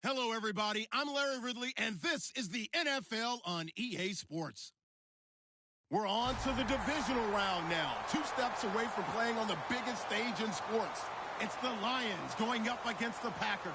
Hello, everybody. I'm Larry Ridley, and this is the NFL on EA Sports. We're on to the divisional round now, 2 steps away from playing on the biggest stage in sports. It's the Lions going up against the Packers.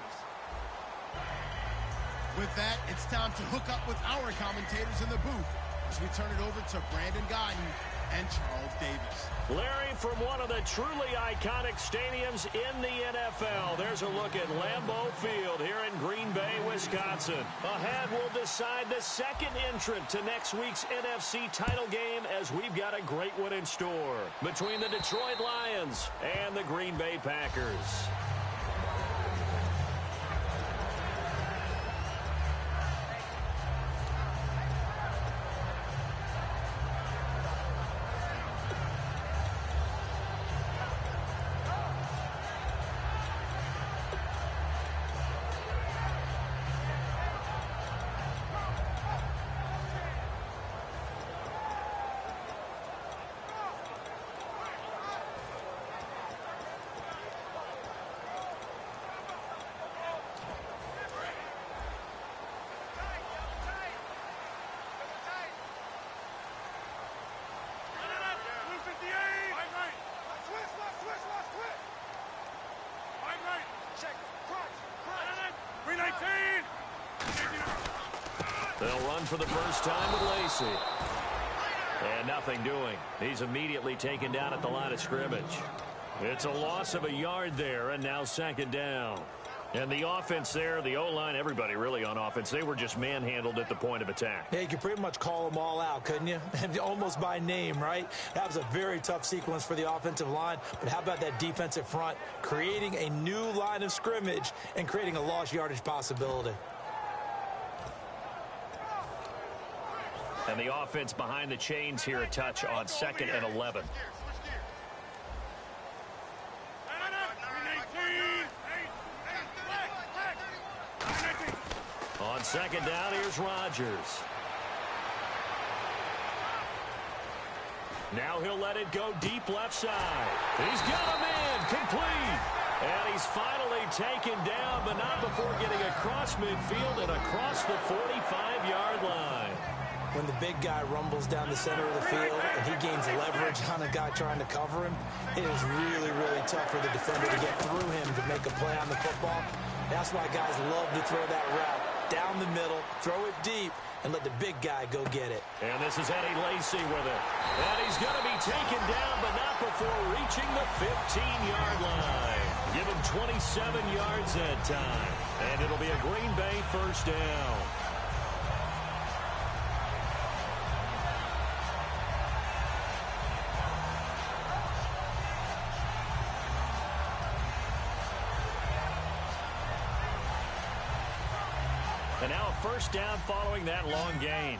With that, it's time to hook up with our commentators in the booth as we turn it over to Brandon Guyton and Charles Davis. Larry, from one of the truly iconic stadiums in the NFL, there's a look at Lambeau Field here in Green Bay, Wisconsin. Ahead, we'll decide the second entrant to next week's NFC title game as we've got a great one in store between the Detroit Lions and the Green Bay Packers. They'll run for the first time with Lacey. And nothing doing. He's immediately taken down at the line of scrimmage. It's a loss of a yard there, and now second down. And the offense there, the O-line, everybody really on offense, they were just manhandled at the point of attack. Yeah, you could pretty much call them all out, couldn't you? Almost by name, right? That was a very tough sequence for the offensive line. But how about that defensive front creating a new line of scrimmage and creating a lost yardage possibility? And the offense behind the chains here a touch on 2nd and 11. On 2nd down, here's Rodgers. Now he'll let it go deep left side. He's got him in, complete. And he's finally taken down, but not before getting across midfield and across the 45-yard line. When the big guy rumbles down the center of the field and he gains leverage on a guy trying to cover him, it is really, really tough for the defender to get through him to make a play on the football. That's why guys love to throw that route down the middle, throw it deep, and let the big guy go get it. And this is Eddie Lacy with it. And he's going to be taken down, but not before reaching the 15-yard line. Give him 27 yards that time. And it'll be a Green Bay first down. And now a first down following that long gain.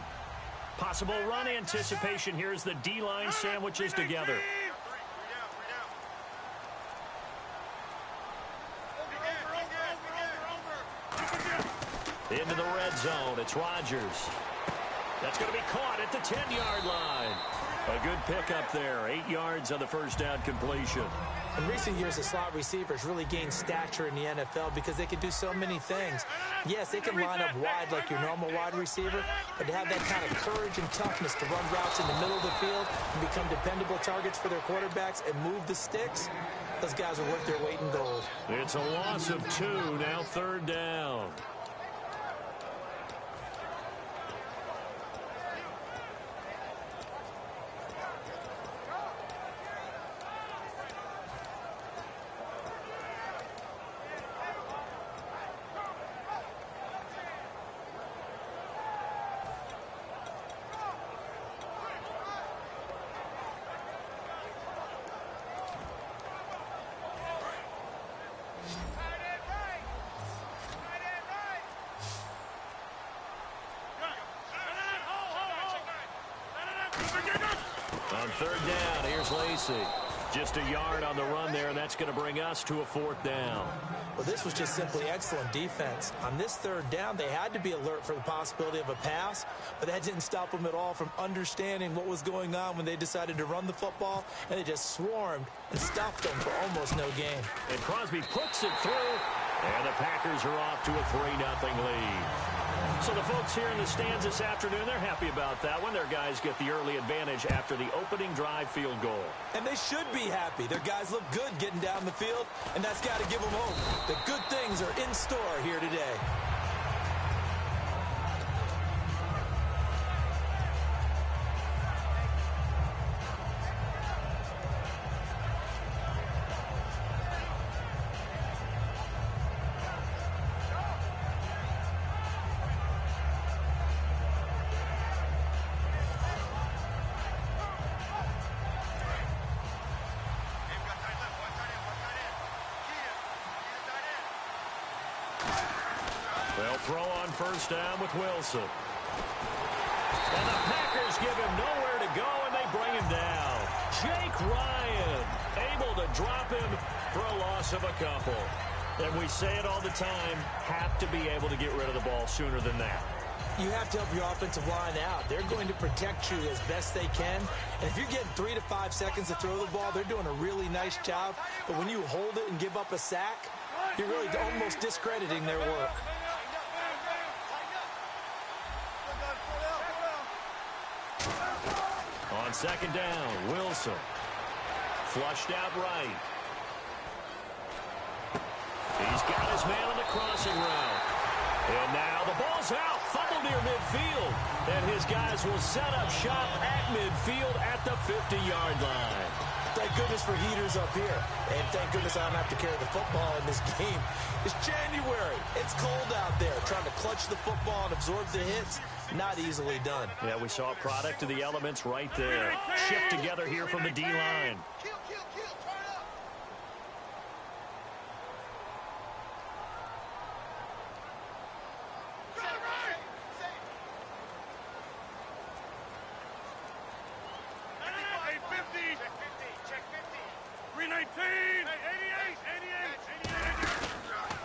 Possible run anticipation here as the D-line sandwiches together. Into the red zone. It's Rodgers. That's going to be caught at the 10-yard line. A good pickup there. 8 yards on the first down completion. In recent years, the slot receivers really gained stature in the NFL because they can do so many things. Yes, they can line up wide like your normal wide receiver, but to have that kind of courage and toughness to run routes in the middle of the field and become dependable targets for their quarterbacks and move the sticks, those guys are worth their weight in gold. It's a loss of 2, now 3rd down. On 3rd down, here's Lacy. Just a yard on the run there, and that's going to bring us to a 4th down. Well, this was just simply excellent defense. On this 3rd down, they had to be alert for the possibility of a pass, but that didn't stop them at all from understanding what was going on when they decided to run the football, and they just swarmed and stopped them for almost no gain. And Crosby puts it through, And the Packers are off to a 3-0 lead. So the folks here in the stands this afternoon, they're happy about that one. Their guys get the early advantage after the opening drive field goal. And they should be happy. Their guys look good getting down the field, and that's got to give them hope that good things are in store here today. They'll throw on first down with Wilson. And the Packers give him nowhere to go, and they bring him down. Jake Ryan able to drop him for a loss of a couple. And we say it all the time, have to be able to get rid of the ball sooner than that. You have to help your offensive line out. They're going to protect you as best they can. And if you're getting 3 to 5 seconds to throw the ball, they're doing a really nice job. But when you hold it and give up a sack, you're really almost discrediting their work. On second down, Wilson. Flushed out right. He's got his man on the crossing route. And now the ball's out. Fumble near midfield. And his guys will set up shop at midfield at the 50-yard line. Thank goodness for heaters up here. And thank goodness I don't have to carry the football in this game. It's January. It's cold out there. Trying to clutch the football and absorb the hits, not easily done. Yeah, we saw a product of the elements right there. Shift together here from the D-line.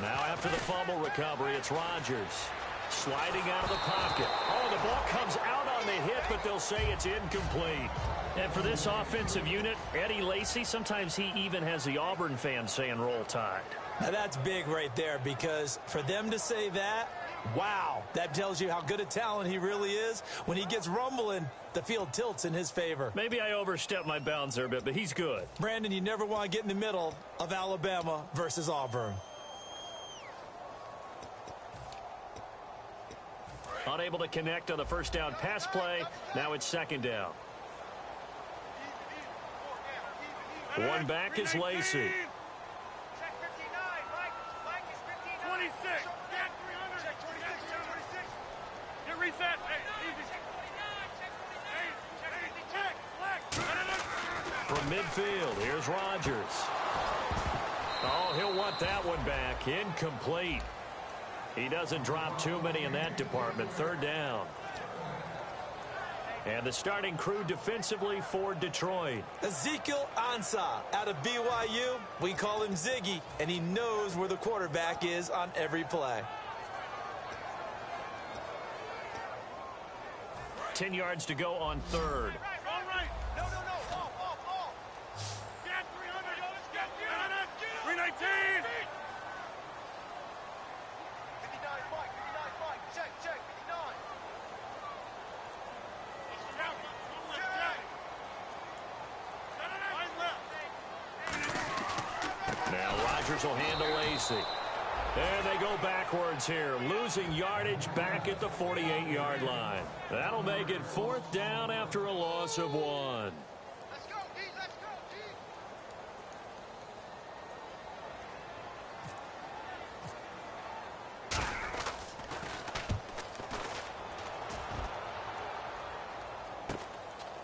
Now after the fumble recovery, it's Rodgers. Sliding out of the pocket. Oh, the ball comes out on the hit, but they'll say it's incomplete. And for this offensive unit, Eddie Lacy, sometimes he even has the Auburn fans saying roll tide. Now that's big right there, because for them to say that, wow, that tells you how good a talent he really is. When he gets rumbling, the field tilts in his favor. Maybe I overstepped my bounds there a bit, but he's good. Brandon, you never want to get in the middle of Alabama versus Auburn. Unable to connect on the first down pass play. Now it's second down. One back is Lacy. Check 59. Mike is 59. 26. Check 300. Check 26. Check 26. Get reset. Hey, easy. Check 29. Check 50. Check. Flex. From midfield, here's Rodgers. Oh, he'll want that one back. Incomplete. He doesn't drop too many in that department. Third down. And the starting crew defensively for Detroit. Ezekiel Ansah out of BYU. We call him Ziggy, and he knows where the quarterback is on every play. 10 yards to go on third. All right. No. Off. Get 300. Let's get 319. 59, Mike. Check. 59. Now Rodgers will handle Lacy. And they go backwards here, losing yardage back at the 48-yard line. That'll make it fourth down after a loss of 1. Let's go, D.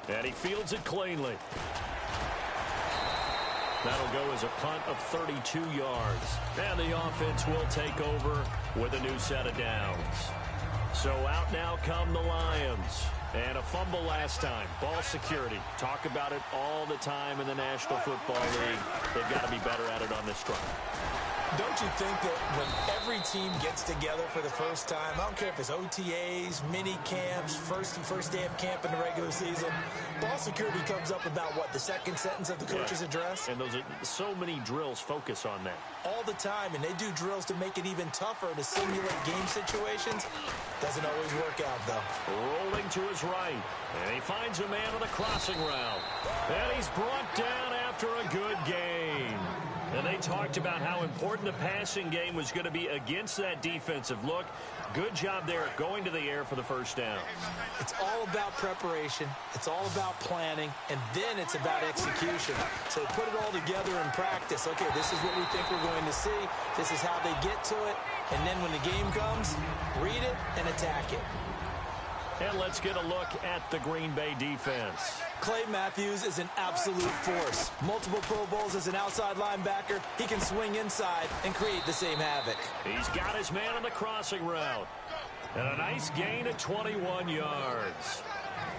And he fields it cleanly. That'll go as a punt of 32 yards. And the offense will take over with a new set of downs. So out now come the Lions. And a fumble last time. Ball security. Talk about it all the time in the National Football League. They've got to be better at it on this drive. Don't you think that when every team gets together for the first time, I don't care if it's OTAs, mini camps, first day of camp in the regular season, ball security comes up about what, the second sentence of the coach's address? And those are so many drills focus on that. All the time, and they do drills to make it even tougher to simulate game situations. Doesn't always work out, though. Rolling to his right, and he finds a man on the crossing route. And he's brought down after a good game. And they talked about how important the passing game was going to be against that defensive look. Good job there going to the air for the first down. It's all about preparation. It's all about planning. And then it's about execution. So put it all together in practice. Okay, this is what we think we're going to see. This is how they get to it. And then when the game comes, read it and attack it. And let's get a look at the Green Bay defense. Clay Matthews is an absolute force. Multiple Pro Bowls as an outside linebacker. He can swing inside and create the same havoc. He's got his man on the crossing route. And a nice gain of 21 yards.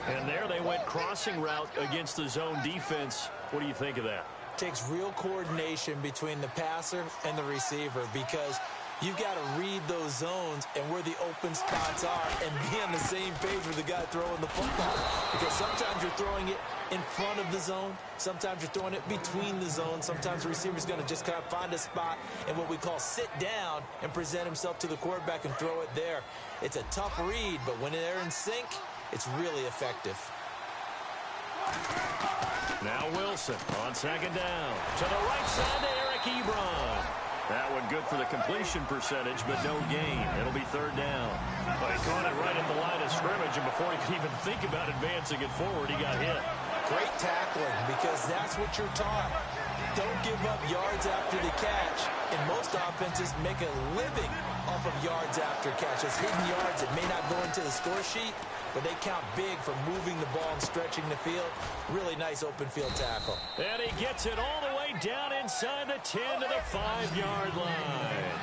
And there they went crossing route against the zone defense. What do you think of that? Takes real coordination between the passer and the receiver because you've got to read those zones and where the open spots are and be on the same page with the guy throwing the football. Because sometimes you're throwing it in front of the zone. Sometimes you're throwing it between the zones. Sometimes the receiver's going to just kind of find a spot and what we call sit down and present himself to the quarterback and throw it there. It's a tough read, but when they're in sync, it's really effective. Now Wilson on second down. To the right side to Eric Ebron. That one good for the completion percentage, but no gain. It'll be third down. Well, he caught it right at the line of scrimmage, and before he could even think about advancing it forward, he got hit. Great tackling, because that's what you're taught. Don't give up yards after the catch. And most offenses make a living off of yards after catch. Those hidden yards that may not go into the score sheet, but they count big for moving the ball and stretching the field. Really nice open field tackle. And he gets it all the way down inside the 10 to the 5-yard line.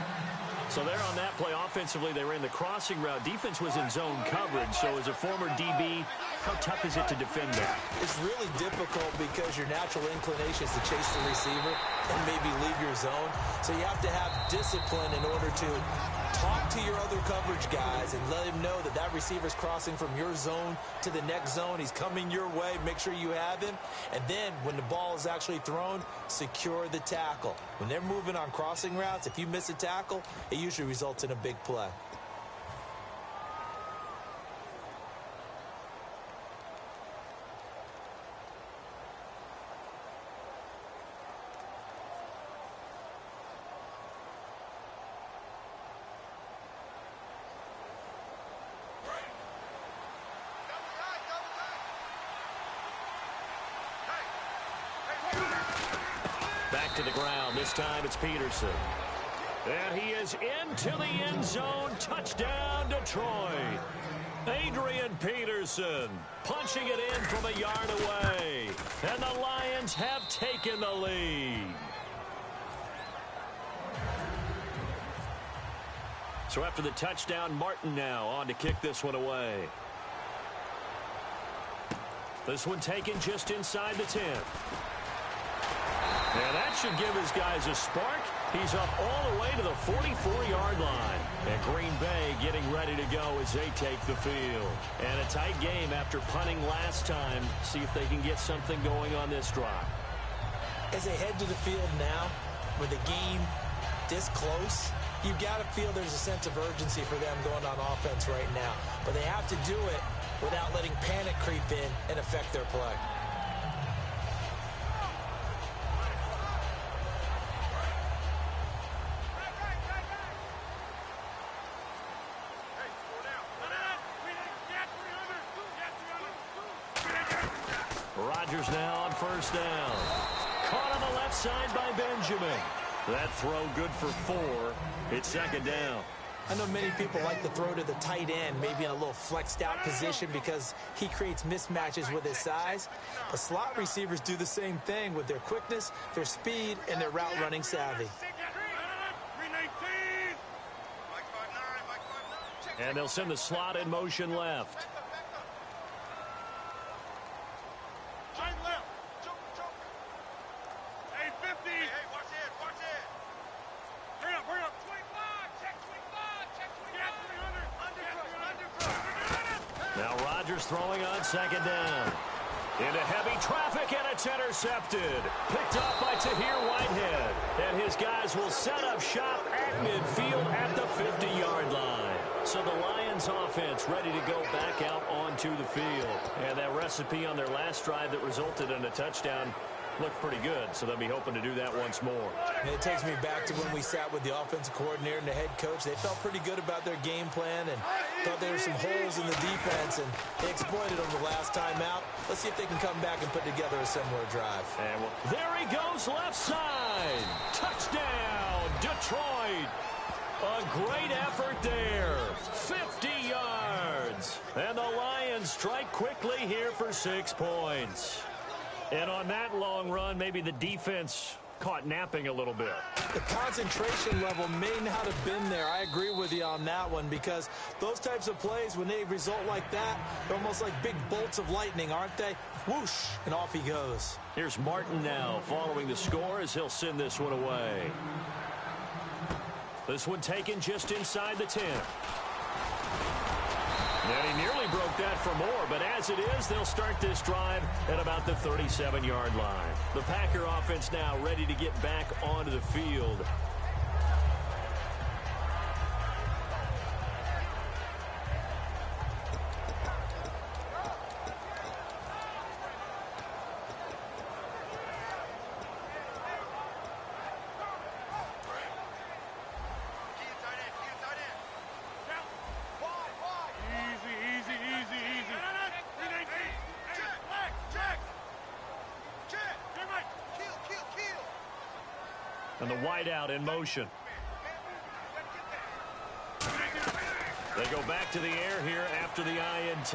So there on that play, offensively, they ran the crossing route. Defense was in zone coverage, so as a former DB, how tough is it to defend that? It's really difficult because your natural inclination is to chase the receiver and maybe leave your zone. So you have to have discipline in order to talk to your other coverage guys and let him know that that receiver's crossing from your zone to the next zone. He's coming your way. Make sure you have him. And then when the ball is actually thrown, secure the tackle. When they're moving on crossing routes, if you miss a tackle, it usually results in a big play. Back to the ground. This time it's Peterson. And he is into the end zone. Touchdown, Detroit. Adrian Peterson punching it in from a yard away. And the Lions have taken the lead. So after the touchdown, Martin now on to kick this one away. This one taken just inside the 10. And that should give his guys a spark. He's up all the way to the 44-yard line. And Green Bay getting ready to go as they take the field. And a tight game after punting last time. See if they can get something going on this drive. As they head to the field now, with the game this close, you've got to feel there's a sense of urgency for them going on offense right now. But they have to do it without letting panic creep in and affect their play. Rodgers now on first down. Caught on the left side by Benjamin. That throw good for 4. It's second down. I know many people like to throw to the tight end, maybe in a little flexed out position because he creates mismatches with his size. But slot receivers do the same thing with their quickness, their speed, and their route running savvy. And they'll send the slot in motion left. Rodgers throwing on second down. Into heavy traffic, and it's intercepted. Picked up by Tahir Whitehead. And his guys will set up shop at midfield at the 50-yard line. So the Lions offense ready to go back out onto the field. And that recipe on their last drive that resulted in a touchdown looked pretty good, so they'll be hoping to do that once more. And it takes me back to when we sat with the offensive coordinator and the head coach. They felt pretty good about their game plan and thought there were some holes in the defense, and they exploited them the last time out. Let's see if they can come back and put together a similar drive. And there he goes, left side. Touchdown, Detroit. A great effort there. 50 yards. And the Lions strike quickly here for 6 points. And on that long run, maybe the defense caught napping a little bit. The concentration level may not have been there. I agree with you on that one, because those types of plays, when they result like that, they're almost like big bolts of lightning, aren't they? Whoosh, and off he goes. Here's Martin now following the score as he'll send this one away. This one taken just inside the 10. And he nearly broke that for more, but as it is, they'll start this drive at about the 37-yard line. The Packer offense now ready to get back onto the field. And the wideout in motion. They go back to the air here after the INT.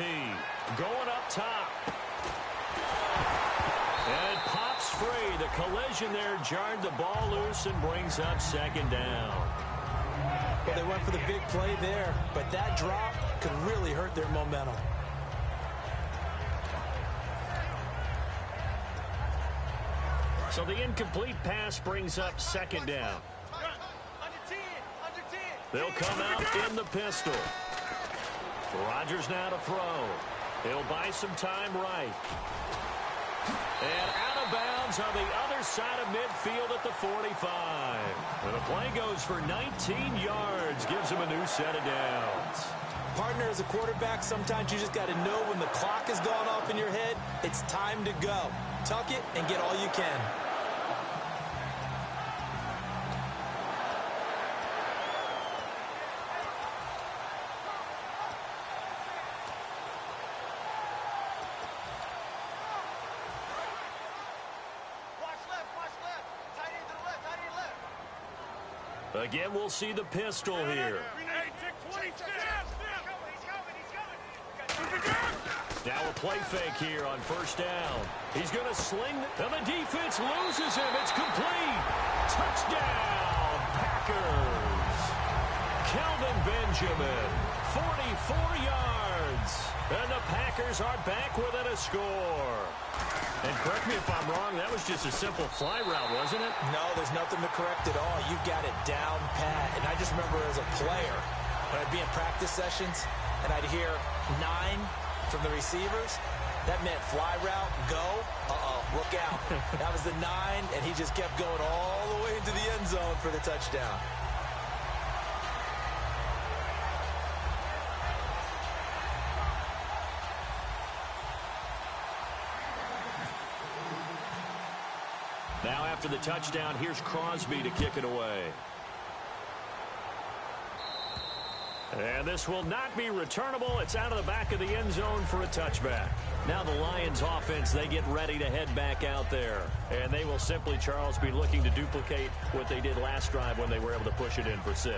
Going up top. And it pops free. The collision there jarred the ball loose and brings up second down. Well, they went for the big play there, but that drop could really hurt their momentum. So the incomplete pass brings up second down. They'll come out in the pistol. Rodgers now to throw. He'll buy some time right. And out of bounds on the other side of midfield at the 45. And the play goes for 19 yards. Gives him a new set of downs. Partner, as a quarterback, sometimes you just got to know when the clock has gone off in your head, it's time to go. Tuck it and get all you can. Again, we'll see the pistol here. Now a play fake here on first down. He's going to sling, and the defense loses him. It's complete. Touchdown, Packers. Kelvin Benjamin, 44 yards. And the Packers are back within a score. And correct me if I'm wrong, that was just a simple fly route, wasn't it? No, there's nothing to correct at all. You've got it down pat. And I just remember as a player, when I'd be in practice sessions, and I'd hear 9 from the receivers, that meant fly route, go, look out. That was the 9, and he just kept going all the way into the end zone for the touchdown. Now after the touchdown, here's Crosby to kick it away. And this will not be returnable. It's out of the back of the end zone for a touchback. Now the Lions offense, they get ready to head back out there. And they will simply, Charles, be looking to duplicate what they did last drive when they were able to push it in for 6.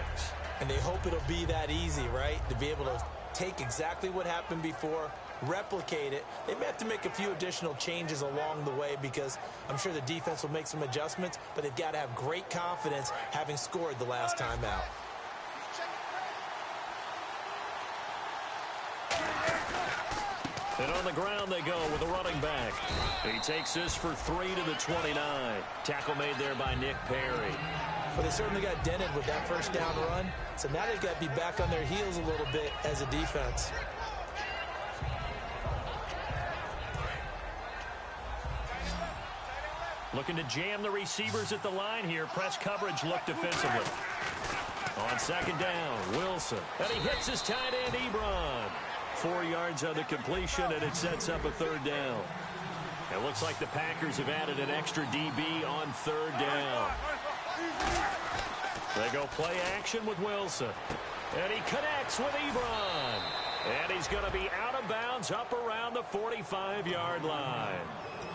And they hope it'll be that easy, right? To be able to take exactly what happened before, replicate it. They may have to make a few additional changes along the way, because I'm sure the defense will make some adjustments, but they've got to have great confidence having scored the last time out. And on the ground they go with a running back. He takes this for 3 to the 29. Tackle made there by Nick Perry. Well, they certainly got dented with that first down run, so now they've got to be back on their heels a little bit as a defense. Looking to jam the receivers at the line here. Press coverage look defensively. On second down, Wilson. And he hits his tight end, Ebron. 4 yards on the completion, and it sets up a third down. It looks like the Packers have added an extra DB on third down. They go play action with Wilson. And he connects with Ebron. And he's going to be out of bounds up around the 45-yard line.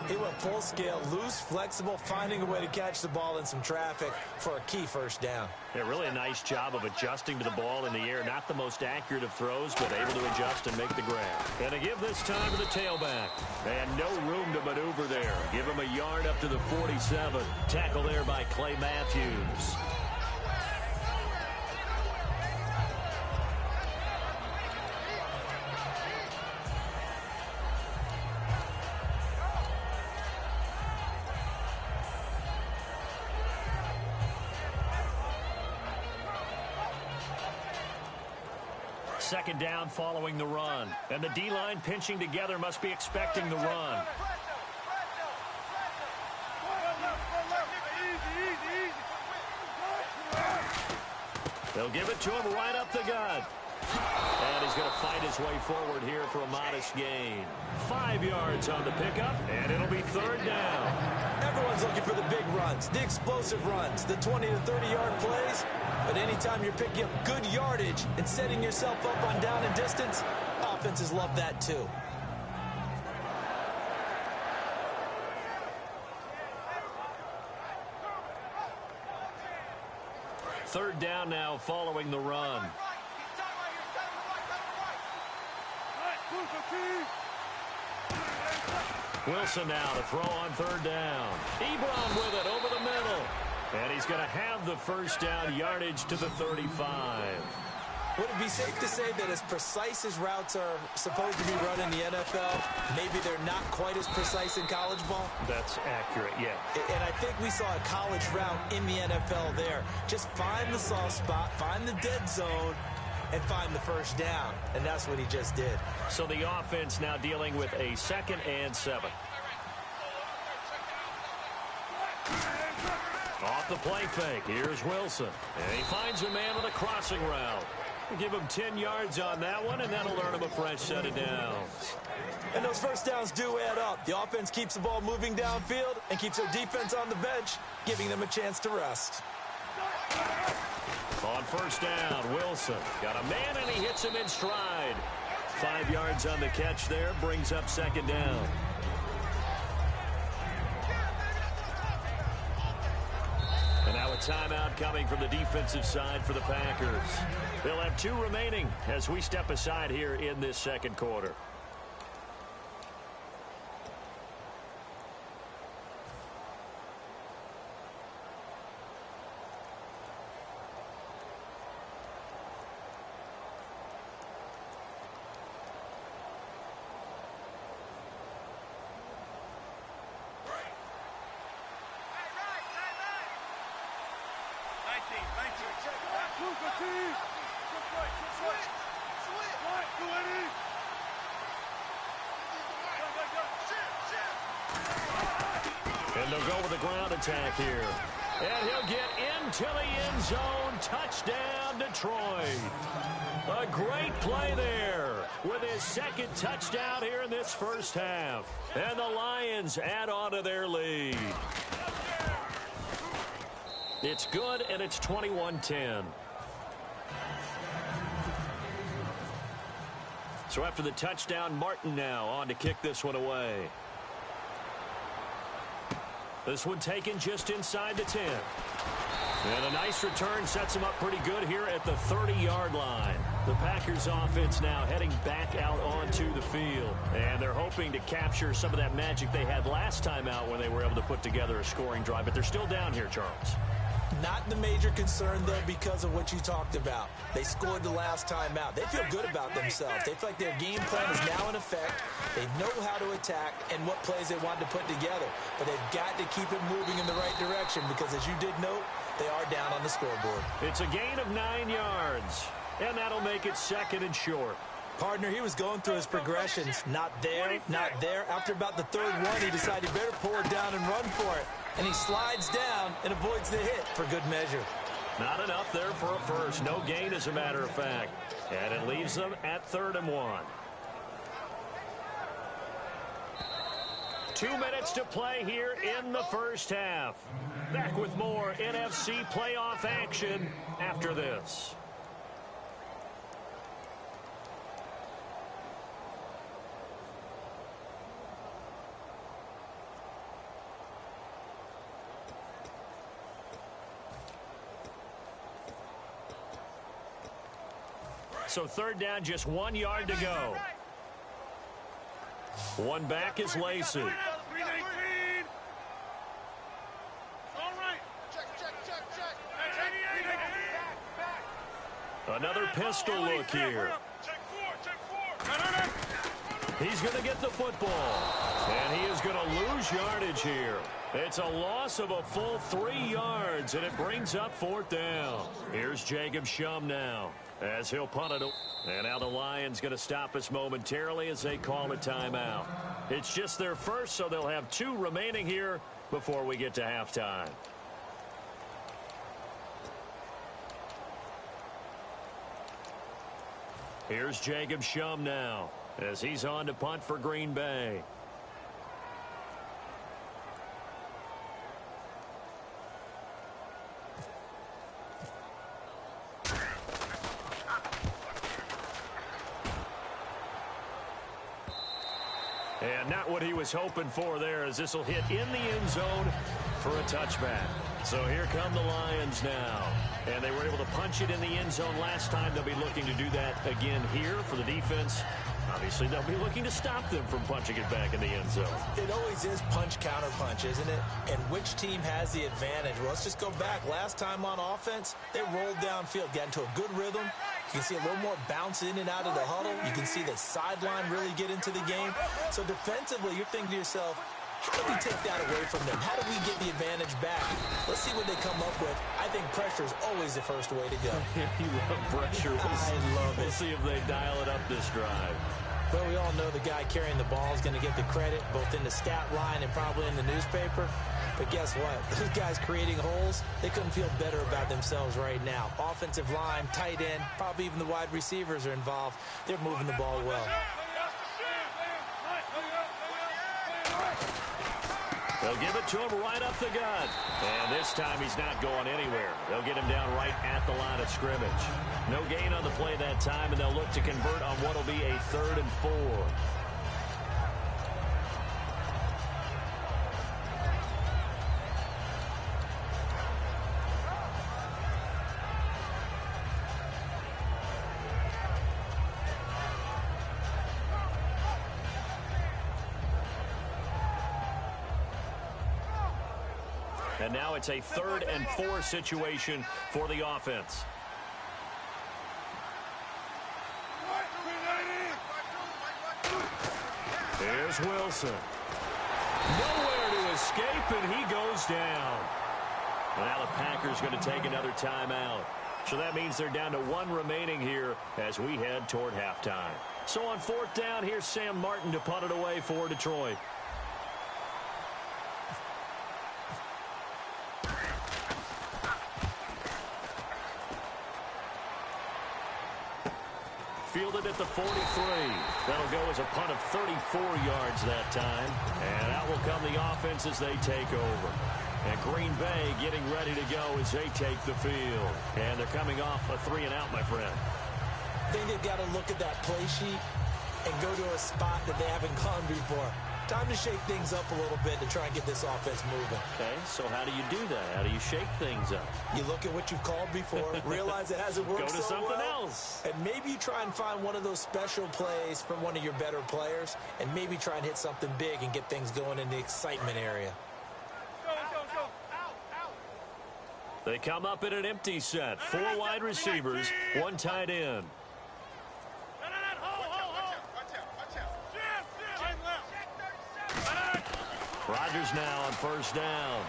He went full scale, loose, flexible, finding a way to catch the ball in some traffic for a key first down. Yeah, really a nice job of adjusting to the ball in the air. Not the most accurate of throws, but able to adjust and make the grab. And to give this time to the tailback. And no room to maneuver there. Give him a yard up to the 47. Tackle there by Clay Matthews. Second down following the run. And the D-line pinching together must be expecting the run. They'll give it to him right up the gut. And he's going to fight his way forward here for a modest gain. 5 yards on the pickup, and it'll be third down. Everyone's looking for the big runs, the explosive runs, the 20 to 30-yard plays. But anytime you're picking up good yardage and setting yourself up on down and distance, offenses love that too. Third down now following the run. Wilson now to throw on third down. Ebron with it over the middle. And he's going to have the first down, yardage to the 35. Would it be safe to say that as precise as routes are supposed to be run in the NFL, maybe they're not quite as precise in college ball? That's accurate, yeah. And I think we saw a college route in the NFL there. Just find the soft spot, find the dead zone, and find the first down. And that's what he just did. So the offense now dealing with a 2nd and 7. Off the play fake. Here's Wilson. And he finds a man with a crossing route. We'll give him 10 yards on that one, and that'll earn him a fresh set of downs. And those first downs do add up. The offense keeps the ball moving downfield and keeps their defense on the bench, giving them a chance to rest. On first down, Wilson got a man, and he hits him in stride. 5 yards on the catch there, brings up second down. And now a timeout coming from the defensive side for the Packers. They'll have 2 remaining as we step aside here in this second quarter. And they'll go with a ground attack here. And he'll get into the end zone. Touchdown, Detroit. A great play there with his 2nd touchdown here in this first half. And the Lions add on to their lead. It's good, and it's 21-10. So after the touchdown, Martin now on to kick this one away. This one taken just inside the 10. And a nice return sets him up pretty good here at the 30-yard line. The Packers offense now heading back out onto the field. And they're hoping to capture some of that magic they had last time out when they were able to put together a scoring drive. But they're still down here, Charles. Not the major concern, though, because of what you talked about. They scored the last time out. They feel good about themselves. They feel like their game plan is now in effect. They know how to attack and what plays they want to put together. But they've got to keep it moving in the right direction because, as you did note, they are down on the scoreboard. It's a gain of 9 yards, and that'll make it 2nd and short. Partner, he was going through his progressions. Not there, not there. After about the 3rd one, he decided he better pull it down and run for it. and he slides down and avoids the hit for good measure. Not enough there for a first. No gain, as a matter of fact. And it leaves them at 3rd and 1. 2 minutes to play here in the first half. Back with more NFC playoff action after this. So 3rd down, just 1 yard to go. One back is Lacey. 319. All right. Check. Another pistol look here. Check 4. He's going to get the football. And he is going to lose yardage here. It's a loss of a full 3 yards, and it brings up 4th down. Here's Jacob Shum now, as he'll punt it. And now the Lions going to stop us momentarily as they call a timeout. It's just their first, so they'll have 2 remaining here before we get to halftime. Here's Jacob Shum now, as he's on to punt for Green Bay. And not what he was hoping for there, as this will hit in the end zone for a touchback. So here come the Lions now. And they were able to punch it in the end zone last time. They'll be looking to do that again here for the defense. Obviously, they'll be looking to stop them from punching it back in the end zone. It always is punch-counter-punch, isn't it? And which team has the advantage? Well, let's just go back. Last time on offense, they rolled downfield, got into a good rhythm. You can see a little more bounce in and out of the huddle. You can see the sideline really get into the game. So defensively, you're thinking to yourself, how do we take that away from them? How do we get the advantage back? Let's see what they come up with. I think pressure is always the first way to go. You love pressure. I love it. We'll see if they dial it up this drive. Well, we all know the guy carrying the ball is going to get the credit, both in the stat line and probably in the newspaper. But guess what? Those guys creating holes, they couldn't feel better about themselves right now. Offensive line, tight end, probably even the wide receivers are involved. They're moving the ball well. They'll give it to him right up the gut. And this time he's not going anywhere. They'll get him down right at the line of scrimmage. No gain on the play that time, and they'll look to convert on what will be a 3rd and 4. And now it's a 3rd and 4 situation for the offense. Here's Wilson. Nowhere to escape, and he goes down. And now the Packers going to take another timeout. So that means they're down to 1 remaining here as we head toward halftime. So on 4th down, here's Sam Martin to punt it away for Detroit. Fielded at the 43. That'll go as a punt of 34 yards that time. And out will come the offense as they take over. And Green Bay getting ready to go as they take the field. And they're coming off a 3-and-out, my friend. I think they've got to look at that play sheet and go to a spot that they haven't gone before. Time to shake things up a little bit to try and get this offense moving. Okay, so how do you do that? How do you shake things up? You look at what you've called before, realize it hasn't worked Go to so something well, else. and maybe you try and find one of those special plays from one of your better players, and maybe try and hit something big and get things going in the excitement area. They come up in an empty set. 4 wide receivers, 1 tight end. Rodgers now on 1st down.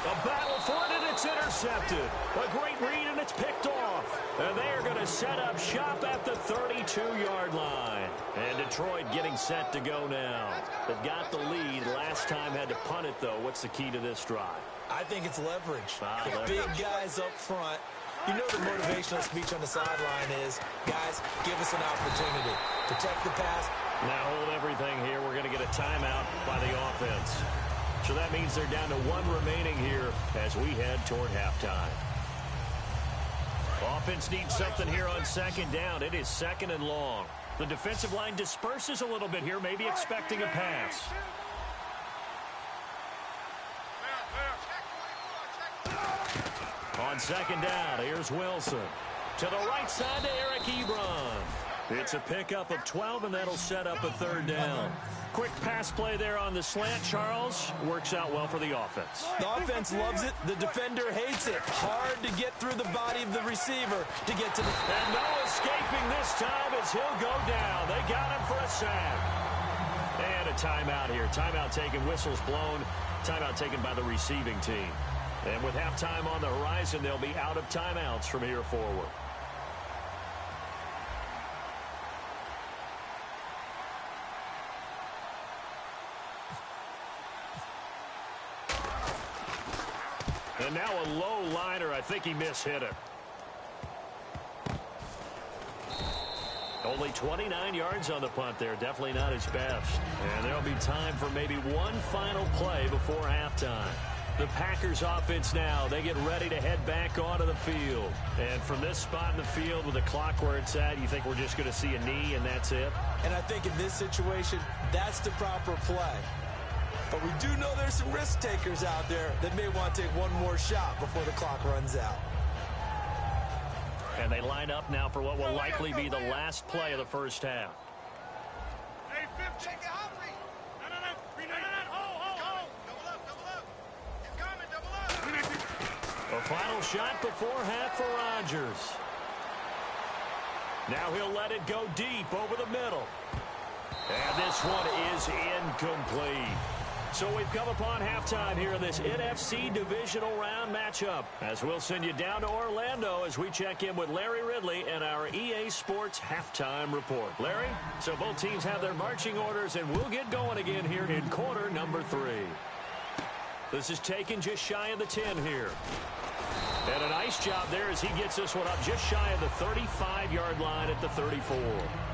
A battle for it, and it's intercepted. A great read, and it's picked off. And they are going to set up shop at the 32-yard line. And Detroit getting set to go now. They've got the lead. Last time had to punt it, though. What's the key to this drive? I think it's leverage. Leverage. Big guys up front. You know the motivational speech on the sideline is, guys, give us an opportunity. Protect the pass. Now hold everything here. We're going to get a timeout by the offense. So that means they're down to one remaining here as we head toward halftime. Offense needs something here on second down. It is second and long. The defensive line disperses a little bit here, maybe expecting a pass. On second down, here's Wilson. To the right side to Eric Ebron. It's a pickup of 12, and that'll set up a third down. Quick pass play there on the slant, Charles. Works out well for the offense. The offense loves it. The defender hates it. Hard to get through the body of the receiver to get to the... And no escaping this time as he'll go down. They got him for a sack. And a timeout here. Timeout taken, whistles blown. Timeout taken by the receiving team. And with halftime on the horizon, they'll be out of timeouts from here forward. And now a low liner. I think he mishit it. Only 29 yards on the punt there. Definitely not his best. And there'll be time for maybe one final play before halftime. The Packers offense now, they get ready to head back onto the field. And from this spot in the field with the clock where it's at, you think we're just going to see a knee and that's it? And I think in this situation, that's the proper play. But we do know there's some risk takers out there that may want to take one more shot before the clock runs out. And they line up now for what will likely be the last play of the first half. Hey, 15. A final shot before half for Rodgers. Now he'll let it go deep over the middle. And this one is incomplete. So we've come upon halftime here in this NFC divisional round matchup. As we'll send you down to Orlando as we check in with Larry Ridley and our EA Sports halftime report. Larry, so both teams have their marching orders, and we'll get going again here in quarter number 3. This is taken just shy of the 10 here. And a nice job there as he gets this one up just shy of the 35-yard line at the 34.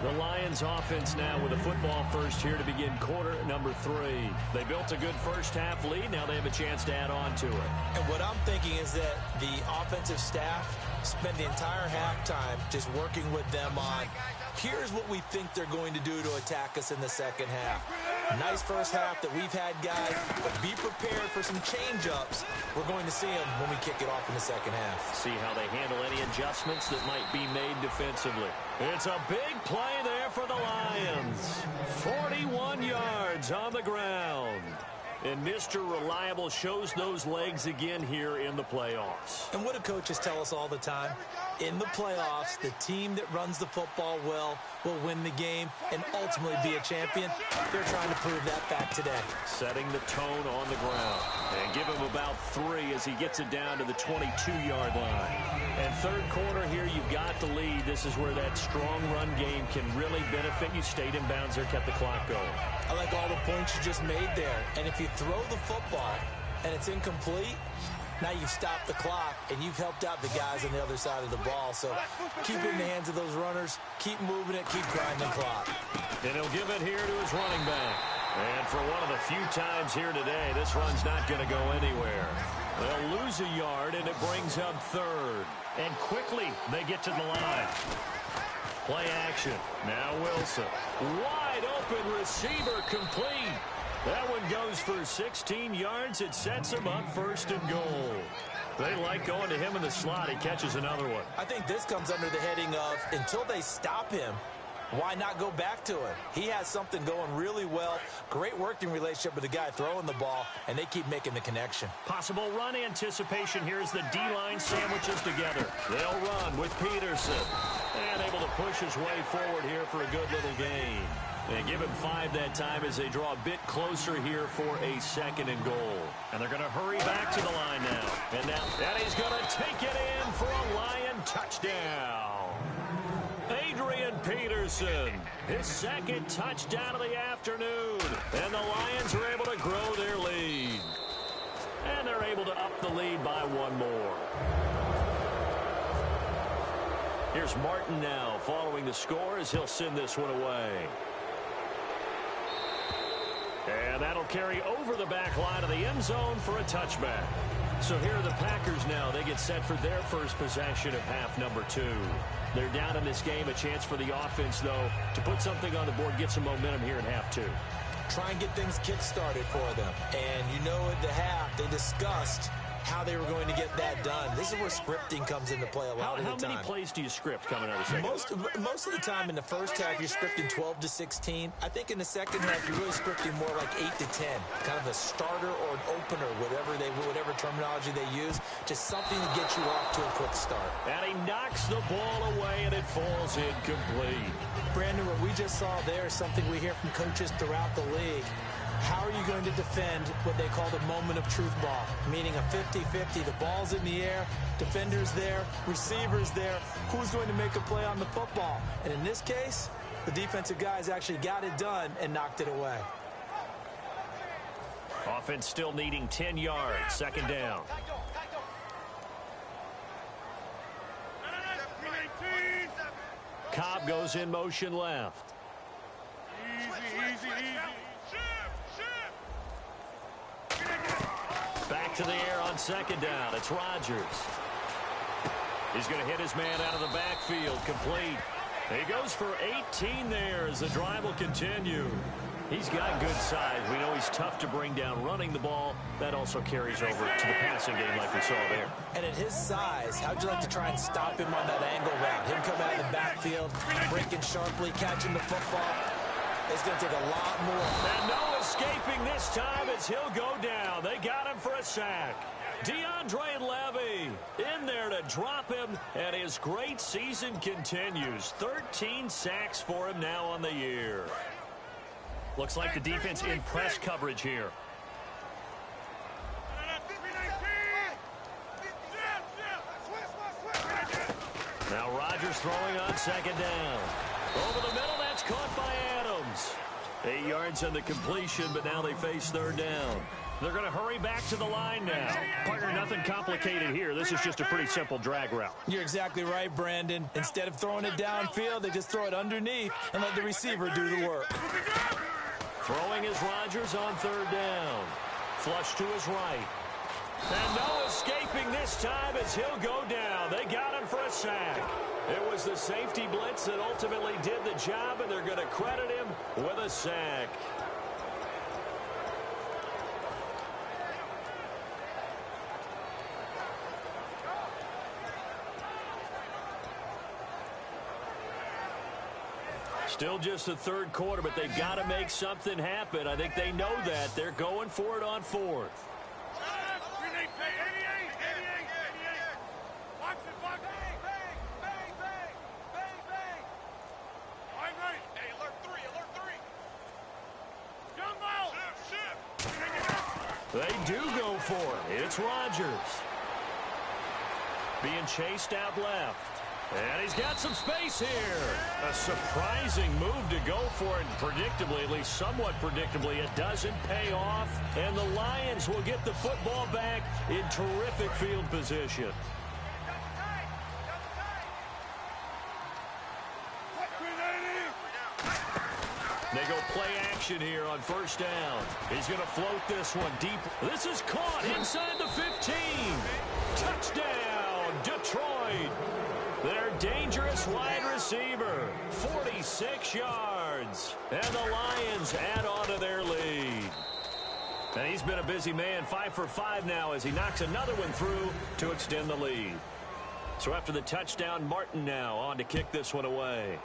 The Lions offense now with a football first here to begin quarter number 3. They built a good first half lead. Now they have a chance to add on to it. And what I'm thinking is that the offensive staff spent the entire halftime just working with them on, here's what we think they're going to do to attack us in the second half. Nice first half that we've had, guys, but be prepared for some change-ups. We're going to see them when we kick it off in the second half. See how they handle any adjustments that might be made defensively. It's a big play there for the Lions. 41 yards on the ground. And Mr. Reliable shows those legs again here in the playoffs. And what do coaches tell us all the time? In the playoffs, the team that runs the football well will win the game and ultimately be a champion. They're trying to prove that fact today. Setting the tone on the ground. And give him about 3 as he gets it down to the 22-yard line. And third quarter here, you've got the lead. This is where that strong run game can really benefit you. Stayed in bounds there, kept the clock going. I like all the points you just made there. And if you throw the football and it's incomplete, now you've stopped the clock and you've helped out the guys on the other side of the ball. So keep it in the hands of those runners. Keep moving it. Keep grinding the clock. And he'll give it here to his running back. And for one of the few times here today, this run's not going to go anywhere. They'll lose a yard, and it brings up third. And quickly, they get to the line. Play action. Now Wilson. Wide open receiver complete. That one goes for 16 yards. It sets him up first and goal. They like going to him in the slot. He catches another one. I think this comes under the heading of until they stop him, why not go back to him? He has something going really well. Great working relationship with the guy throwing the ball, and they keep making the connection. Possible run anticipation here as the D-line sandwiches together. They'll run with Peterson. And able to push his way forward here for a good little gain. They give him 5 that time as they draw a bit closer here for a 2nd and goal. And they're going to hurry back to the line now. And he's going to take it in for a Lion touchdown. Adrian Peterson, his 2nd touchdown of the afternoon. And the Lions are able to grow their lead. And they're able to up the lead by 1 more. Here's Martin now following the score as he'll send this one away. And that'll carry over the back line of the end zone for a touchback. So here are the Packers now. They get set for their first possession of half number 2. They're down in this game. A chance for the offense, though, to put something on the board, get some momentum here in half 2. Try and get things kick-started for them. And you know at the half, they discussed how they were going to get that done. This is where scripting comes into play a lot of the time. How many plays do you script coming out of the second? Most of the time in the first half, you're scripting 12 to 16. I think in the second half, you're really scripting more like 8 to 10. Kind of a starter or an opener, whatever terminology they use. Just something to get you off to a quick start. And he knocks the ball away, and it falls incomplete. Brandon, what we just saw there is something we hear from coaches throughout the league. How are you going to defend what they call the moment of truth ball, meaning a 50-50, the ball's in the air, defenders there, receivers there, who's going to make a play on the football? And in this case, the defensive guys actually got it done and knocked it away. Offense still needing 10 yards, 2nd down. Cobb goes in motion left. Easy. Back to the air on 2nd down. It's Rodgers. He's going to hit his man out of the backfield. Complete. He goes for 18 there as the drive will continue. He's got good size. We know he's tough to bring down running the ball. That also carries over to the passing game like we saw there. And at his size, how'd you like to try and stop him on that angle route? Him come out of the backfield, breaking sharply, catching the football. It's going to take a lot more. And no escaping this time as he'll go down. They got him for a sack. DeAndre Levy in there to drop him, and his great season continues. 13 sacks for him now on the year. Looks like the defense in press coverage here. Now Rodgers throwing on 2nd down. Over the middle, that's caught by Adams. 8 yards on the completion, but now they face 3rd down. They're going to hurry back to the line now. Partner, nothing complicated here. This is just a pretty simple drag route. You're exactly right, Brandon. Instead of throwing it downfield, they just throw it underneath and let the receiver do the work. Throwing is Rodgers on 3rd down. Flush to his right. And no escaping this time as he'll go down. They got him for a sack. It was the safety blitz that ultimately did the job, and they're going to credit him with a sack. Still just the 3rd quarter, but they've got to make something happen. I think they know that. They're going for it on 4th. They do go for it. It's Rodgers. Being chased out left. And he's got some space here. A surprising move to go for it. Predictably, at least somewhat predictably, it doesn't pay off. And the Lions will get the football back in terrific field position. They go play action here on 1st down. He's going to float this one deep. This is caught inside the 15. Touchdown, Detroit. Their dangerous wide receiver, 46 yards. And the Lions add on to their lead. And he's been a busy man, 5 for 5 now as he knocks another one through to extend the lead. So after the touchdown, Martin now on to kick this one away.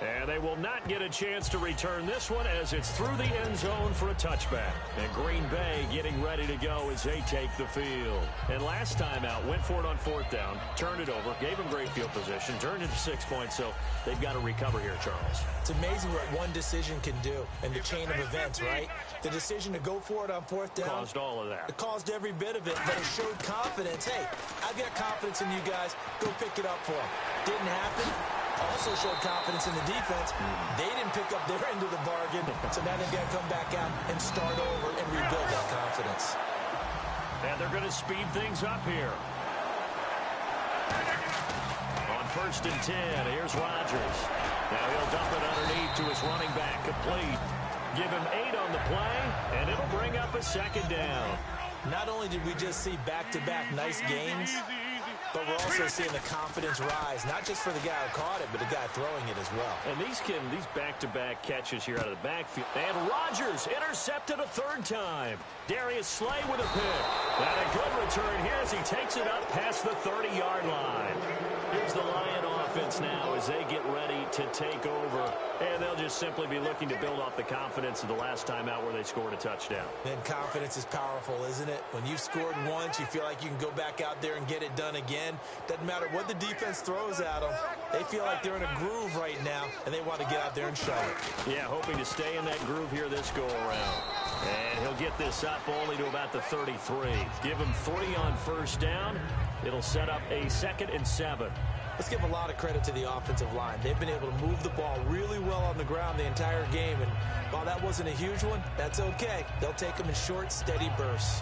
And they will not get a chance to return this one as it's through the end zone for a touchback. And Green Bay getting ready to go as they take the field. And last time out, went for it on fourth down, turned it over, gave them great field position, turned it to 6 points, so they've got to recover here, Charles. It's amazing what one decision can do in the chain of events, right? The decision to go for it on fourth down. Caused all of that. It caused every bit of it, but it showed confidence. Hey, I've got confidence in you guys. Go pick it up for them. Didn't happen. Also showed confidence in the defense. They didn't pick up their end of the bargain, so now they've got to come back out and start over and rebuild that confidence. And they're going to speed things up here. On 1st and 10, here's Rodgers. Now he'll dump it underneath to his running back, complete. Give him 8 on the play, and it'll bring up a 2nd down. Not only did we just see back-to-back nice gains, but we're also seeing the confidence rise, not just for the guy who caught it, but the guy throwing it as well. And these back-to-back catches here out of the backfield. And Rodgers intercepted a 3rd time. Darius Slay with a pick. And a good return here as he takes it up past the 30-yard line. Here's the Lion offense now as they get ready to take over. And they'll just simply be looking to build off the confidence of the last time out where they scored a touchdown. And confidence is powerful, isn't it? When you've scored once, you feel like you can go back out there and get it done again. Doesn't matter what the defense throws at them. They feel like they're in a groove right now, and they want to get out there and show it. Yeah, hoping to stay in that groove here this go-around. And he'll get this up only to about the 33. Give him 3 on 1st down. It'll set up a 2nd and 7. Let's give a lot of credit to the offensive line. They've been able to move the ball really well on the ground the entire game. And while that wasn't a huge one, that's okay. They'll take them in short, steady bursts.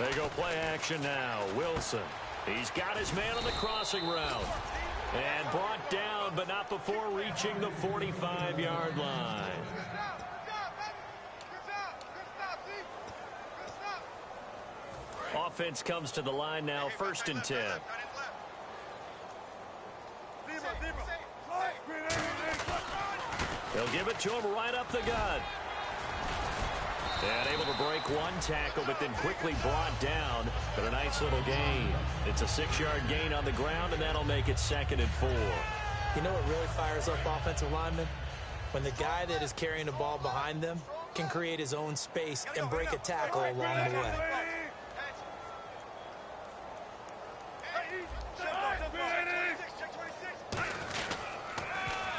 They go play action now. Wilson. He's got his man on the crossing route. And brought down, but not before reaching the 45-yard line. Offense comes to the line now, 1st and 10. They'll give it to him right up the gut. And able to break one tackle, but then quickly brought down. But a nice little gain. It's a 6-yard gain on the ground, and that'll make it 2nd and 4. You know what really fires up offensive linemen? When the guy that is carrying the ball behind them can create his own space and break a tackle along the way.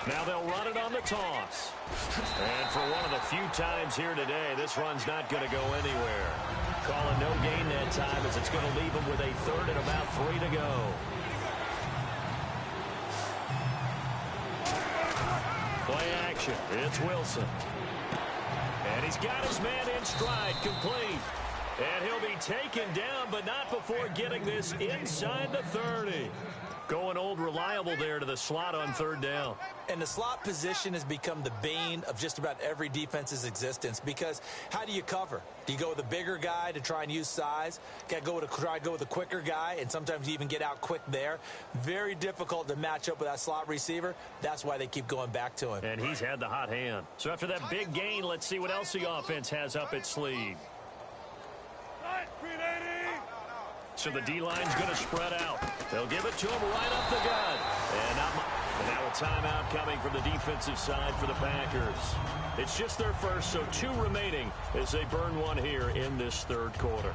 Now they'll run it on the toss. And for one of the few times here today, this run's not going to go anywhere. Calling no gain that time as it's going to leave them with a 3rd and about 3 to go. Play action. It's Wilson. And he's got his man in stride, complete. And he'll be taken down, but not before getting this inside the 30. Going old reliable there to the slot on 3rd down. And the slot position has become the bane of just about every defense's existence because how do you cover? Do you go with a bigger guy to try and use size? Got to try to go with a quicker guy, and sometimes you even get out quick there. Very difficult to match up with that slot receiver. That's why they keep going back to him. And he's had the hot hand. So after that big gain, let's see what else the offense has up its sleeve. So the D-line's going to spread out. They'll give it to him right up the gut. And now a timeout coming from the defensive side for the Packers. It's just their first, so 2 remaining as they burn one here in this 3rd quarter.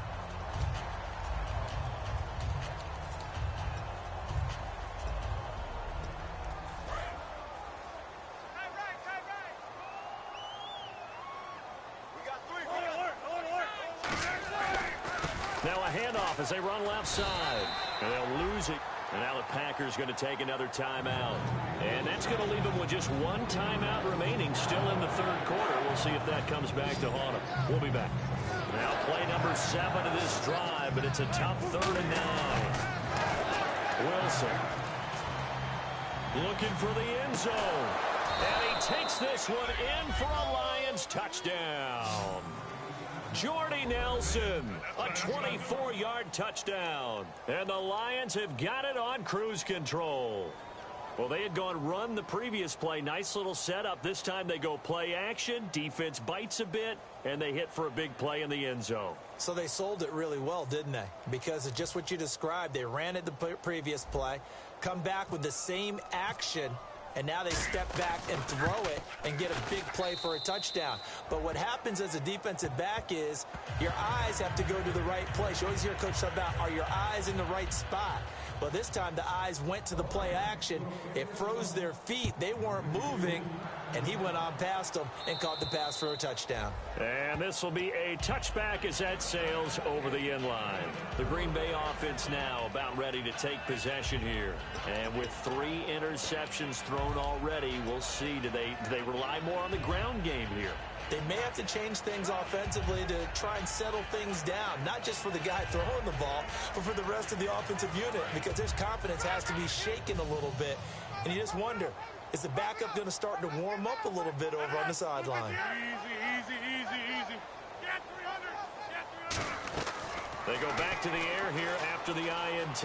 Now a handoff as they run left side. And they'll lose it. And now the Packers going to take another timeout. And that's going to leave them with just 1 timeout remaining still in the 3rd quarter. We'll see if that comes back to haunt them. We'll be back. Now play number 7 of this drive, but it's a tough 3rd and 9. Wilson looking for the end zone. And he takes this one in for a Lions touchdown. Jordy Nelson, a 24-yard touchdown. And the Lions have got it on cruise control. Well, they had gone run the previous play. Nice little setup. This time they go play action. Defense bites a bit, and they hit for a big play in the end zone. So they sold it really well, didn't they? Because of just what you described. They ran it the previous play, come back with the same action, and now they step back and throw it and get a big play for a touchdown. But what happens as a defensive back is your eyes have to go to the right place. You always hear Coach talk about, are your eyes in the right spot? Well, this time the eyes went to the play action. It froze their feet. They weren't moving, and he went on past them and caught the pass for a touchdown. And this will be a touchback as that sails over the end line. The Green Bay offense now about ready to take possession here. And with 3 interceptions thrown already, we'll see, do they rely more on the ground game here? They may have to change things offensively to try and settle things down, not just for the guy throwing the ball, but for the rest of the offensive unit, because his confidence has to be shaken a little bit. And you just wonder, is the backup going to start to warm up a little bit over on the sideline? Easy. Get 300. They go back to the air here after the INT.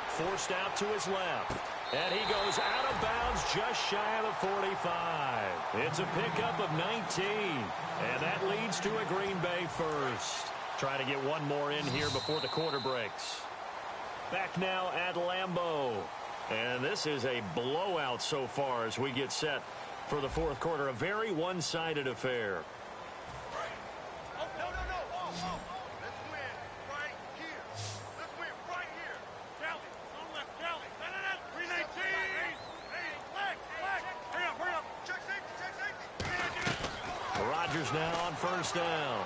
Forced out to his left. And he goes out of bounds just shy of the 45. It's a pickup of 19. And that leads to a Green Bay first. Try to get one more in here before the quarter breaks. Back now at Lambeau. And this is a blowout so far as we get set for the fourth quarter. A very one-sided affair. Now on first down.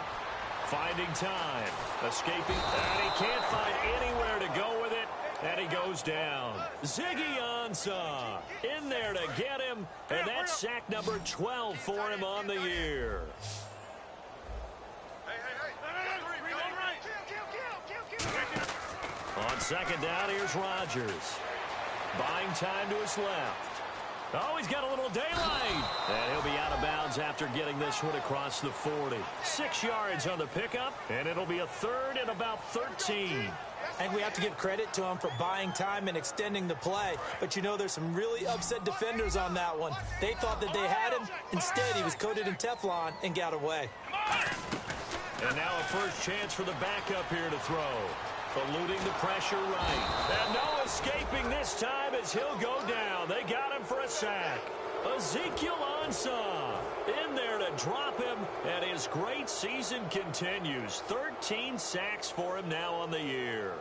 Finding time. Escaping. And he can't find anywhere to go with it. And he goes down. Ziggy Ansah in there to get him. And that's sack number 12 for him on the year. On second down, here's Rodgers. Buying time to his left. Oh, he's got a little daylight. And he'll be out of bounds after getting this one across the 40. 6 yards on the pickup, and it'll be a third and about 13. I think we have to give credit to him for buying time and extending the play. But, you know, there's some really upset defenders on that one. They thought that they had him. Instead, he was coated in Teflon and got away. And now a first chance for the backup here to throw. Eluding the pressure right. And no escaping this time as he'll go down. They got him for a sack. Ezekiel Ansah in there to drop him. And his great season continues. 13 sacks for him now on the year.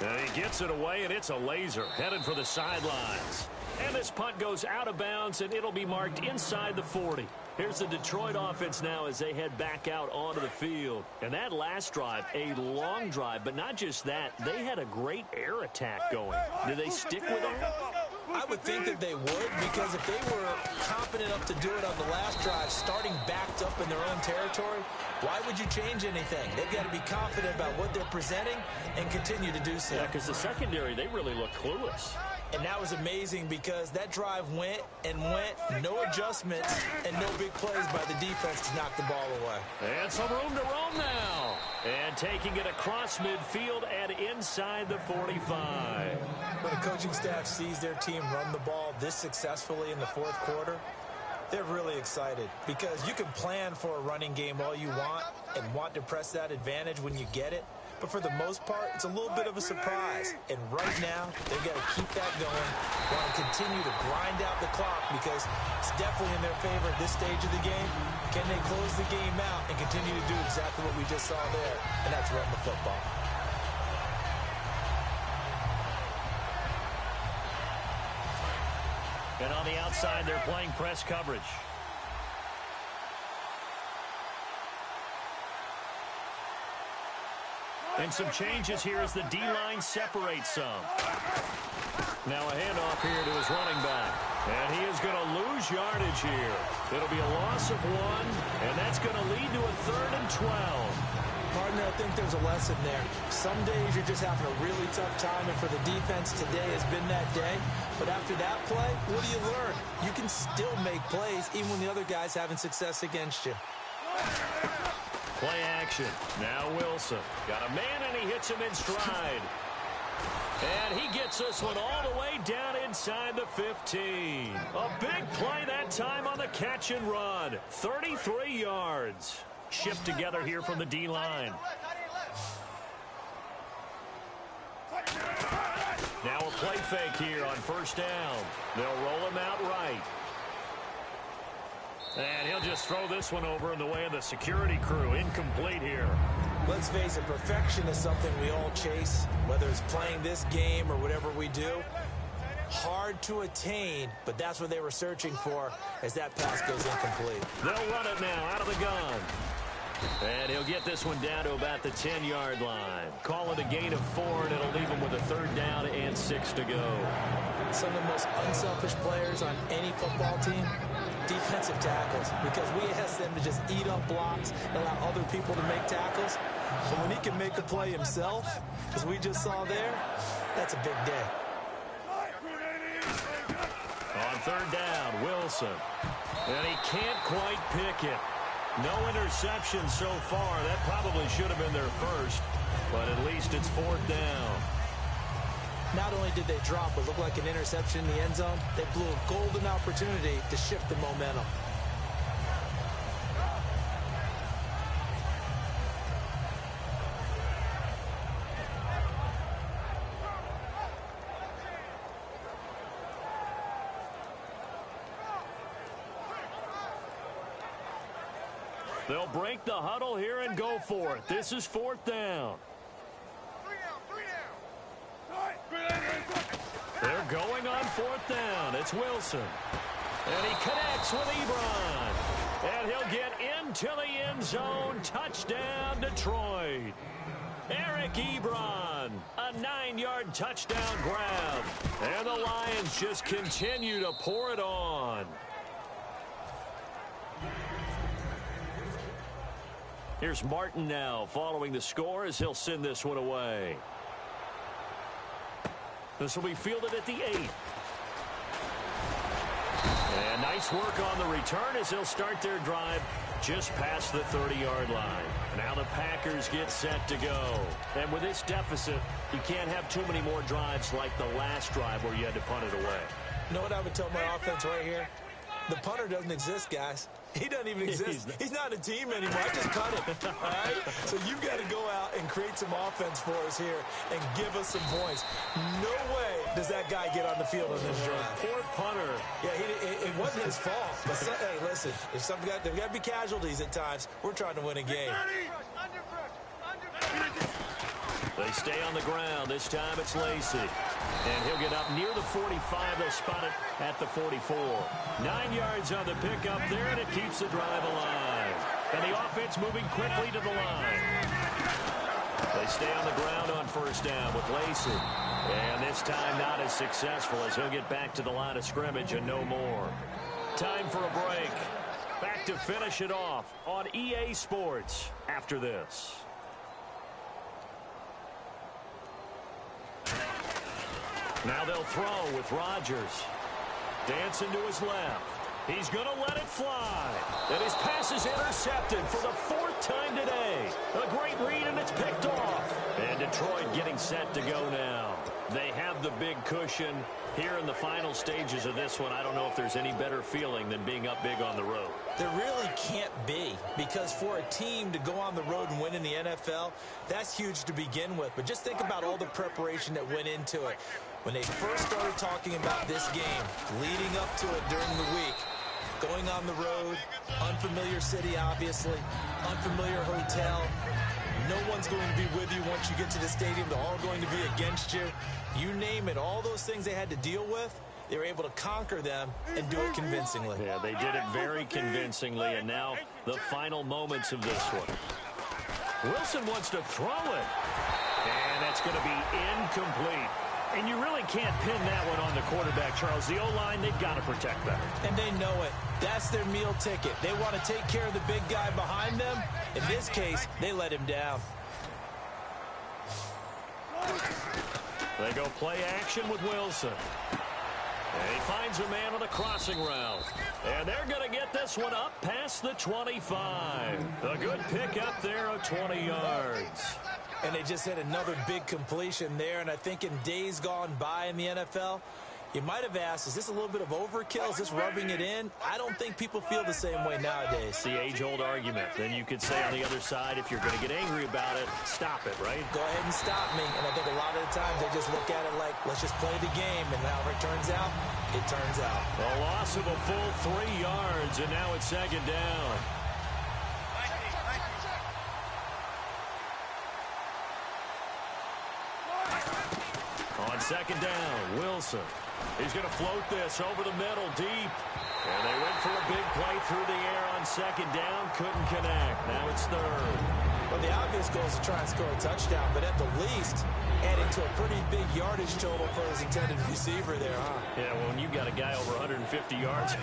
And he gets it away, and it's a laser. Headed for the sidelines. And this punt goes out of bounds, and it'll be marked inside the 40. Here's the Detroit offense now as they head back out onto the field. And that last drive, a long drive, but not just that. They had a great air attack going. Do they stick with that? I would think that they would, because if they were confident enough to do it on the last drive, starting backed up in their own territory, why would you change anything? They've got to be confident about what they're presenting and continue to do so. Yeah, because the secondary, they really look clueless. And that was amazing because that drive went and went, no adjustments, and no big plays by the defense to knock the ball away. And some room to roam now. And taking it across midfield and inside the 45. When a coaching staff sees their team run the ball this successfully in the fourth quarter, they're really excited because you can plan for a running game all you want and want to press that advantage when you get it. But for the most part, it's a little bit of a surprise. And right now, they've got to keep that going, want to continue to grind out the clock because it's definitely in their favor at this stage of the game. Can they close the game out and continue to do exactly what we just saw there? And that's run the football. And on the outside, they're playing press coverage. And some changes here as the D-line separates some. Now a handoff here to his running back. And he is going to lose yardage here. It'll be a loss of 1, and that's going to lead to a 3rd and 12. Partner, I think there's a lesson there. Some days you're just having a really tough time, and for the defense, today has been that day. But after that play, what do you learn? You can still make plays even when the other guy's having success against you. Play action. Now Wilson. Got a man, and he hits him in stride. And he gets this one all the way down inside the 15. A big play that time on the catch and run. 33 yards. Shift together here from the D-line. Now a play fake here on first down. They'll roll him out right. And he'll just throw this one over in the way of the security crew. Incomplete here. Let's face it, perfection is something we all chase, whether it's playing this game or whatever we do. Hard to attain, but that's what they were searching for as that pass goes incomplete. They'll run it now out of the gun. And he'll get this one down to about the 10-yard line. Call it a gain of 4, and it'll leave him with a third down and 6 to go. Some of the most unselfish players on any football team, defensive tackles, because we ask them to just eat up blocks and allow other people to make tackles. But when he can make a play himself, as we just saw there, that's a big day. On third down, Wilson. And he can't quite pick it. No interception so far. That probably should have been their first, but at least it's fourth down. Not only did they drop what looked like an interception in the end zone, they blew a golden opportunity to shift the momentum. They'll break the huddle here and go for it. This is fourth down. They're going on fourth down. It's Wilson. And he connects with Ebron. And he'll get into the end zone. Touchdown, Detroit. Eric Ebron, a 9-yard touchdown grab. And the Lions just continue to pour it on. Here's Martin now following the score as he'll send this one away. This will be fielded at the 8. And nice work on the return as they'll start their drive just past the 30-yard line. Now the Packers get set to go. And with this deficit, you can't have too many more drives like the last drive where you had to punt it away. You know what I would tell my offense right here? The punter doesn't exist, guys. He doesn't even exist. He's not a team anymore. I just cut him. All right? So you've got to go out and create some offense for us here and give us some points. No way does that guy get on the field on this drive. Poor punter. Yeah, it wasn't his fault. But hey, listen, there's got to be casualties at times. We're trying to win a game. They stay on the ground. This time it's Lacy. And he'll get up near the 45. They'll spot it at the 44. 9 yards on the pickup there, and it keeps the drive alive. And the offense moving quickly to the line. They stay on the ground on first down with Lacy. And this time not as successful as he'll get back to the line of scrimmage and no more. Time for a break. Back to finish it off on EA Sports after this. Now they'll throw with Rodgers. Dancing to his left. He's going to let it fly. And his pass is intercepted for the 4th time today. A great read, and it's picked off. And Detroit getting set to go now. They have the big cushion here in the final stages of this one. I don't know if there's any better feeling than being up big on the road. There really can't be, because for a team to go on the road and win in the NFL, that's huge to begin with. But just think about all the preparation that went into it. When they first started talking about this game, leading up to it during the week, going on the road, unfamiliar city, obviously, unfamiliar hotel. No one's going to be with you once you get to the stadium. They're all going to be against you. You name it, all those things they had to deal with, they were able to conquer them and do it convincingly. Yeah, they did it very convincingly, and now the final moments of this one. Wilson wants to throw it, and that's going to be incomplete. And you really can't pin that one on the quarterback, Charles. The O-line, they've got to protect better. And they know it. That's their meal ticket. They want to take care of the big guy behind them. In this case, they let him down. They go play action with Wilson. And he finds a man on the crossing route. And they're going to get this one up past the 25. A good pick up there of 20 yards. And they just had another big completion there. And I think in days gone by in the NFL, you might have asked, is this a little bit of overkill? Is this rubbing it in? I don't think people feel the same way nowadays. The age-old argument. Then you could say on the other side, if you're going to get angry about it, stop it, right? Go ahead and stop me. And I think a lot of the times they just look at it like, let's just play the game. And however it turns out, it turns out. A loss of a full 3 yards, and now it's second down. On second down, Wilson. He's going to float this over the middle, deep. And they went for a big play through the air on second down. Couldn't connect. Now it's third. Well, the obvious goal is to try and score a touchdown, but at the least, adding to a pretty big yardage total for his intended receiver there, huh? Yeah, well, when you've got a guy over 150 yards,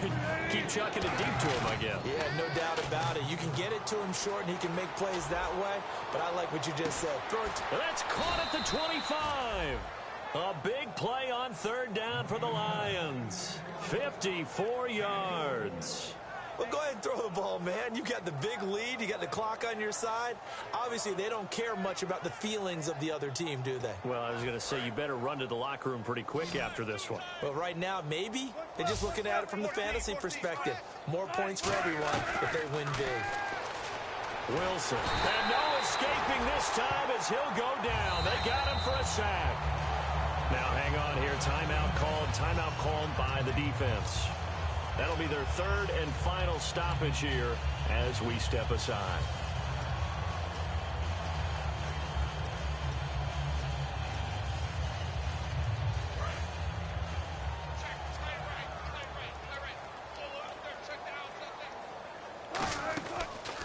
keep chucking it deep to him, I guess. Yeah, no doubt about it. You can get it to him short, and he can make plays that way, but I like what you just said. Throw it. That's caught at the 25. A big play on third down for the Lions. 54 yards. Well, go ahead and throw the ball, man. You got the big lead. You got the clock on your side. Obviously, they don't care much about the feelings of the other team, do they? Well, I was going to say you better run to the locker room pretty quick after this one. Well, right now, maybe. They're just looking at it from the fantasy perspective. More points for everyone if they win big. Wilson. And no escaping this time as he'll go down. They got him for a sack. Now, hang on here. Timeout called by the defense. That'll be their third and final stoppage here as we step aside.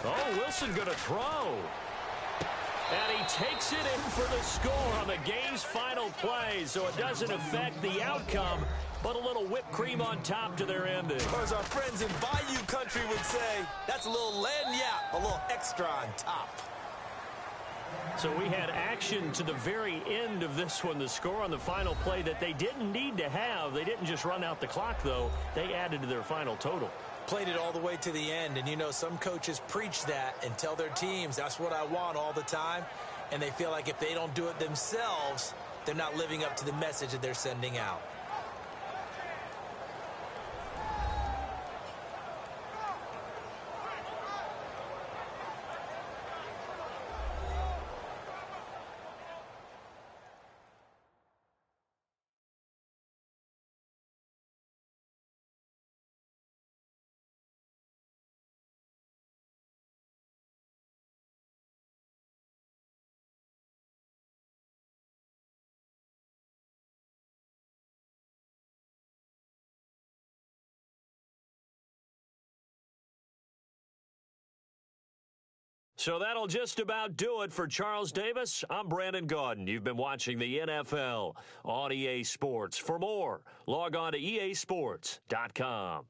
Oh, Wilson going to throw. And he takes it in for the score on the game's final play, so it doesn't affect the outcome, but a little whipped cream on top to their ending. Or as our friends in Bayou Country would say, that's a little lagniappe, a little extra on top. So we had action to the very end of this one, the score on the final play that they didn't need to have. They didn't just run out the clock, though. They added to their final total. Played it all the way to the end, and you know some coaches preach that and tell their teams that's what I want all the time, and they feel like if they don't do it themselves, they're not living up to the message that they're sending out. So that'll just about do it for Charles Davis. I'm Brandon Gaudin. You've been watching the NFL on EA Sports. For more, log on to easports.com.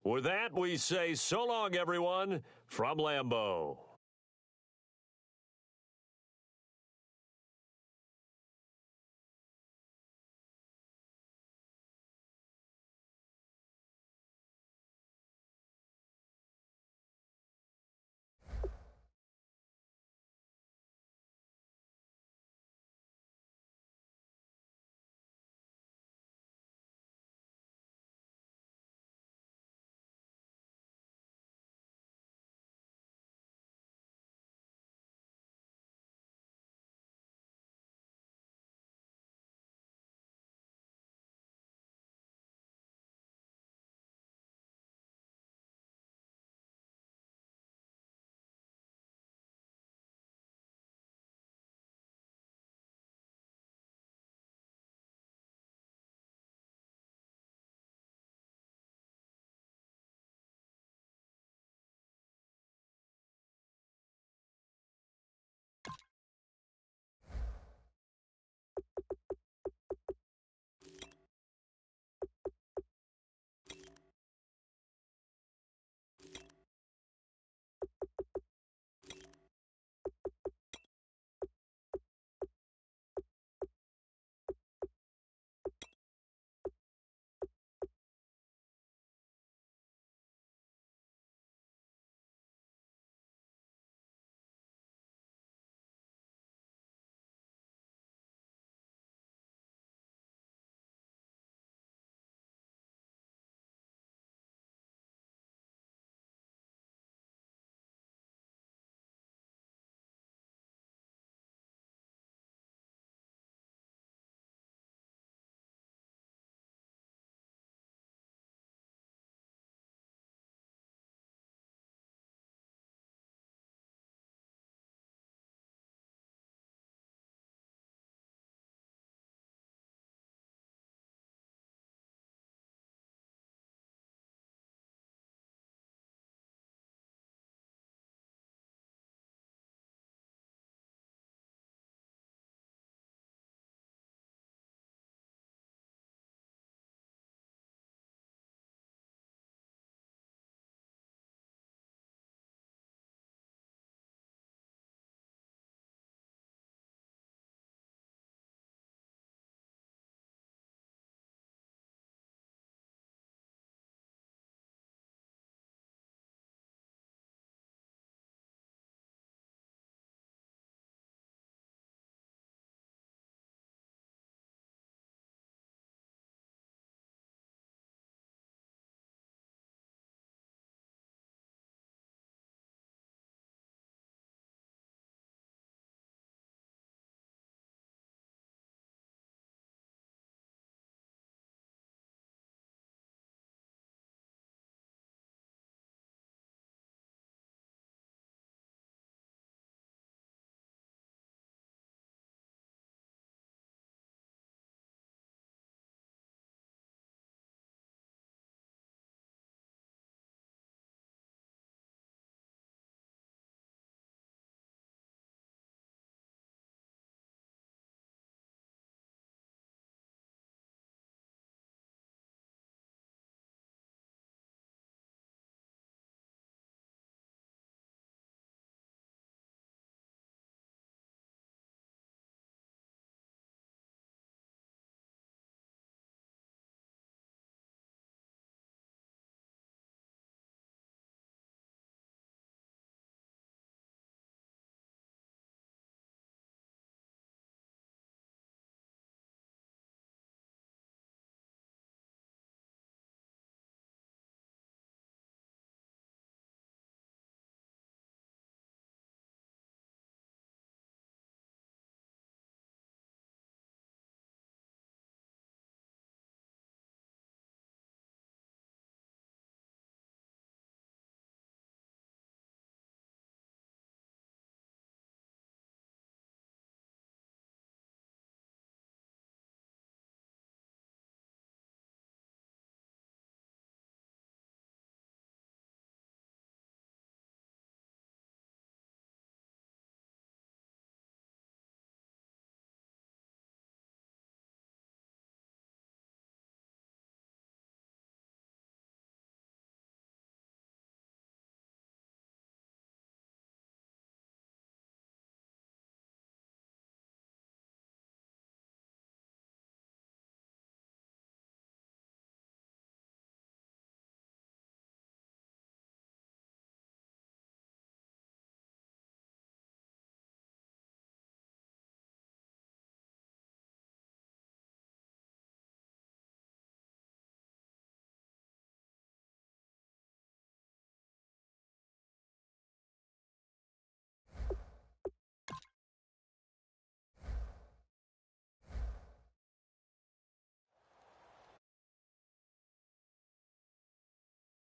With that, we say so long, everyone, from Lambeau.